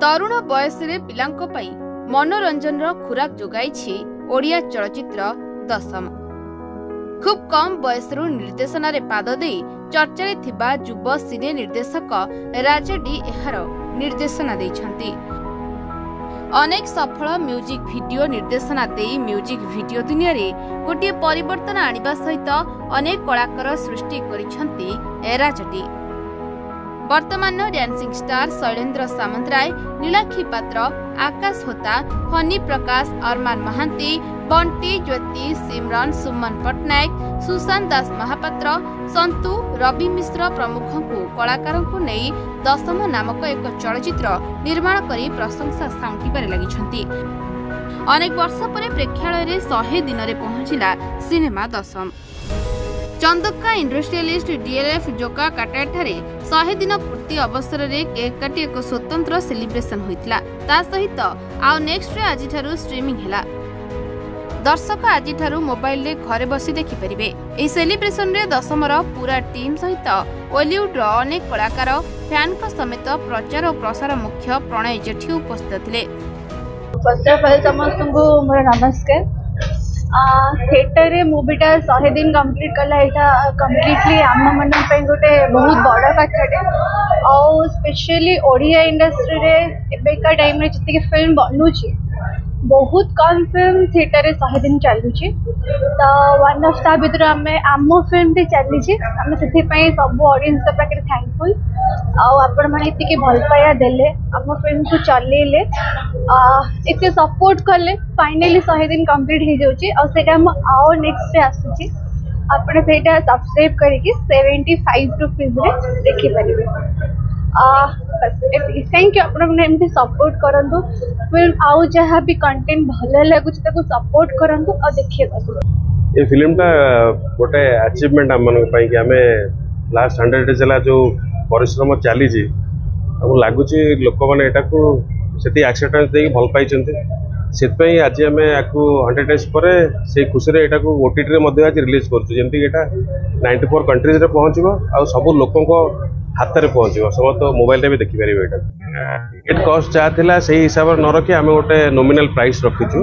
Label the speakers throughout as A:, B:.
A: तरुण बयस पिलांको पई मनोरंजन खुराक जोगाई ओडिया चलचित्र दशम। खूब कम बयसरू निर्देशन रे पाद दे चर्चा थिबा युव सिने निर्देशक राजा डी एहार निर्देशना देइछंती। अनेक सफल म्यूजिक वीडियो निर्देशना दे म्यूजिक वीडियो दुनिया रे गोटे परिवर्तन आनिबा सहित अनेक कलाकार सृष्टि करिछंती राजा डी। वर्तमान डांसिंग स्टार शैलेन्द्र सामंतराय, नीलाक्षी पात्र, आकाश होता, फनी प्रकाश, अरमान महांती, बंटी ज्योति, सिमरन, सुमन पट्टनायक, सुशांत दास महापात्र, संतु, रवि मिश्र प्रमुख कलाकार को नहीं दशम नामक एक चलचित्र निर्माण करी प्रशंसा साउंटिबारे लगिछंती। अनेक वर्ष पर प्रेक्षालय रे 100 दिन रे पहुंचिला सिनेमा दशम। चंदका इंडस्ट्रियलिस्ट डीएलएफ जोका काटाठारे 100 दिन पूर्ति अवसर रे केक काटी एक स्वतंत्र सेलिब्रेशन होइतला। ता सहित आउ नेक्स्ट रे आजि थारु स्ट्रीमिंग हैला। दर्शक आजि थारु मोबाइल रे घरे बसी देखि परिबे। एही सेलिब्रेशन रे दशमर पूरा टीम सहित बॉलीवुड रो अनेक कलाकार फैन को समेत प्रचार और प्रसार मुख्य प्रणय जेठी उपस्थित थिले।
B: फर्स्ट ऑफ ऑल समस्त को मोर नमस्कार। थिएटर रे मूवीटा 100 दिन कंप्लीट कला एटा कंप्लीटली आम मन पे गोटे बहुत बड़ कथाटे और स्पेशली ओडिया इंडस्ट्री रे एबेका टाइम रे जति फिल्म बनूची बहुत कम फिल्म थिएटर रे 100 दिन चलुची। तो वन ऑफ ता भीतर हमें आम फिल्म भी चली आम से सब ऑडियंस पाखे थैंकफुल आपण मैंने इतनी भल पाया देले आम फिल्म को चलेले इतने सपोर्ट कले फाइनली 100 दिन कंप्लीट हो जाउची और सेटा हम आओ नेक्स्ट रे आसुची आपण सेटा सब्सक्राइब करके 75 रुपीस रे देखि परिबे। बस थैंक यू आपण मैंने एमती सपोर्ट करंतु फिल्म आउ जहाँ भी कंटेंट भल लगुच ताको सपोर्ट करंतु और देखिए
C: ये फिल्म टा गोटे अचीवमेंट आम मन कि आम लास्ट 100 डेज है जो परिश्रम चली लगुच लोक मैंने से एक्सेप्टेंस दे भल पाई से आज आम आपको 100 डेज पर से खुशी ओटीटी आज रिलीज कर 94 कंट्रीज रे पहुँचो आ सब लोक हाथ में पहुँचो समस्त मोबाइल रे भी देखिपारे। टिकेट कस्ट जहाँ थी से हिसाब से न रखी आम गोटे नॉमिनल प्राइस रखीचु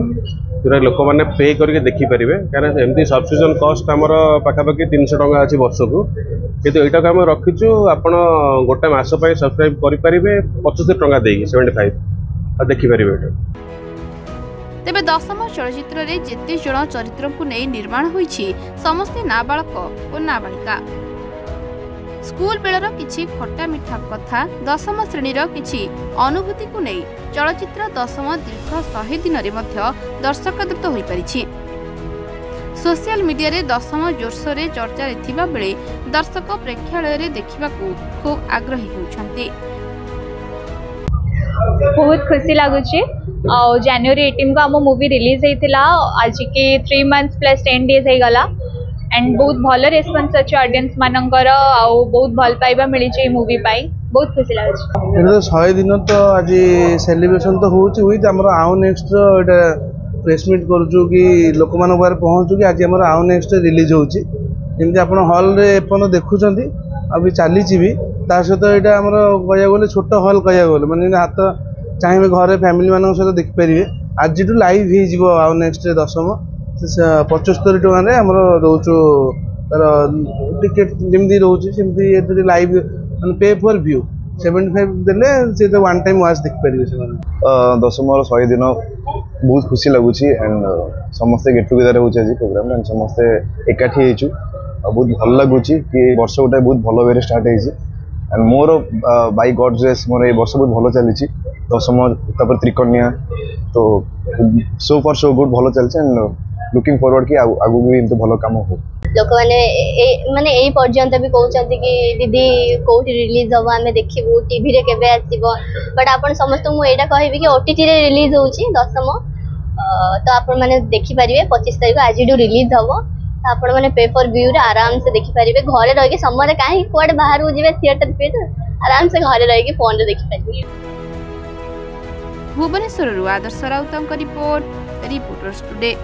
C: जो लोक मैंने पे करके देखिपारे कारण एमती सब्सक्रिप्शन कस्ट आमर पाखापाखि 300 टंका अच्छी वर्ष को कितु यहाँ आम रखीचु आपण गोटे मास सब्सक्राइब करेंगे 75 टंका देगी 75 और देखिपारे।
A: तेबे दशम चलचित्र रे जेते जण चरित्र को नहीं निर्माण होईछि समस्ते नाबालक और नाबालिका। स्कूल बेलर किछि खट्टा मिठा कथा दशम श्रेणीर किछि अनुभूति को नहीं चलचित्र दशम दीर्घ 100 दिन रे मध्य दर्शकदत्त होई परिछि। सोशल मीडिया रे दशम जोरसोर रे चर्चा रे थिबा बेले दर्शक प्रेक्षालय रे देखिबाकू खूब आग्रही होउछन्ते।
B: बहुत खुशी लगुच जनवरी 18 को आम मूवी रिलीज होता आज के 3 मंथ्स प्लस 10 डेज हो गला एंड बहुत भल रेस्पॉन्स अच्छे ऑडियंस मानकर बहुत भल पाइबा मिली मूवी पाई बहुत खुशी लगे।
D: 100 दिन तो आज सेलिब्रेशन तो होची विथ हमर आउ नेक्स्ट प्रेस मीट करूछु कि लोक मान पारे पहुंचू कि आज हमर आउ नेक्स्ट रिलीज होची जेमति आपण हॉल रे एपन देखुचंती अभी चली भी ता सहित यहाँ आमर कह गले छोट हॉल कह गले माने हाथ चाहिए घरे फैमिली मान सहित देखिपारे आज लाइव हो आउ नेक्स्ट दशम 75 टଙ୍କା आमर रोचु तार टिकेट जमी रोचे लाइव पे फॉर व्यू 75 देले से तो वन टाइम वाच देखिपारे से
E: दशम 100 दिन बहुत खुशी लगुच एंड समस्ते गेट टुगेदर हो प्रोग्राम एंड समस्ते एकाठी होइछु बहुत भल लगुच कि वर्ष गोटे बहुत भल वे स्टार्ट एंड मोर बाय गॉड ग्रेस मोर ए वर्ष बहुत भल चली दशम तापर त्रिकन्या तो सो फॉर सो गुड भल चलছে एंड लुकिंग फॉरवर्ड कि आगु भी इनतो भलो काम हो।
F: लोक माने एई पर्यंत भी कहउचंती कि दीदी कोठी रिलीज हो हमें देखिबू टीवी रे केबे आसीबो बट आपण समस्त मु एटा कहबी कि ओटीटी रे रिलीज होउची दशम तो आपण माने देखि परिबे 25 तारिख आज डू रिलीज होबो आपण माने पे फॉर व्यू रे आराम से देखि परिबे घरे रह के समय काहे कोड बाहर हो जिवे थिएटर पे आराम से घरे रह के फोन रे देखि परिबे।
A: भुवनेश्वर आदर्श राउतंक रिपोर्टर्स टुडे।